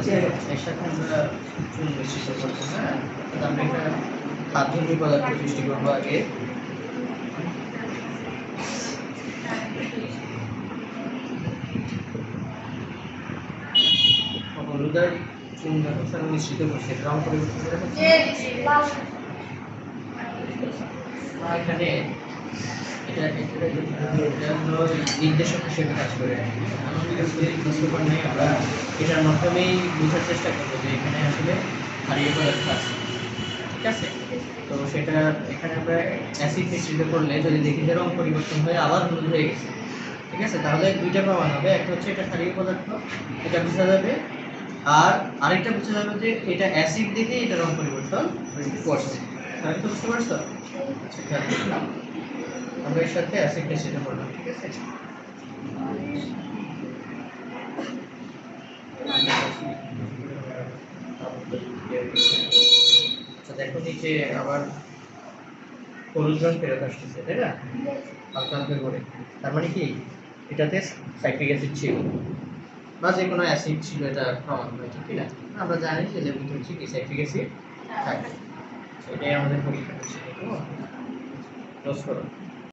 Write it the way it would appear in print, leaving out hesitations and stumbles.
যে এর সাথে আমরা চুন মিশ্রিত করবো, হ্যাঁ? তো আমরা একটা খাদ্যনীয় পদার্থ সৃষ্টি করবো আগে। হলুদ আর চুন যখন সাথে মিশ্রিত করছে রং পরিবর্তন করে হচ্ছে এখানে এটা হলো নির্দেশক হিসেবে কাজ করে। আমাদের কাছে বুঝতে নেই, আমরা এটার মাধ্যমেই বোঝার চেষ্টা করবো যে এখানে আসলে ক্ষারীয় পদার্থ আছে, ঠিক আছে? তো সেটা এখানে আমরা অ্যাসিড মিশ্রিত করলে যদি দেখি যে রং পরিবর্তন হয়ে আবার হলুদ হয়ে গেছে, ঠিক আছে, তাহলে দুইটা প্রমাণ হবে। একটা হচ্ছে এটা ক্ষারীয় পদার্থ, এটা বোঝা যাবে, আর আরেকটা বোঝা যাবে যে এটা অ্যাসিড দেখে এটা রং পরিবর্তন করছে। তাহলে তো বুঝতে পারছো? আচ্ছা, আমরা এর সাথে অ্যাসিড মিশ্রিত করলাম, ঠিক আছে? আচ্ছা, দেখো নিচে আবার হলুদ রং ফেরত আসতেছে, তাই না? হালকা হালকা করে। তার মানে কি এটাতে সাইট্রিক অ্যাসিড ছিল বা যে কোনো অ্যাসিড ছিল, এটা প্রমাণ হয়, ঠিক না? আমরা জানি যে লেবুতে হচ্ছে কি সাইট্রিক অ্যাসিড থাকে। এটাই আমাদের পরীক্ষা হচ্ছে। ক্লোজ করো।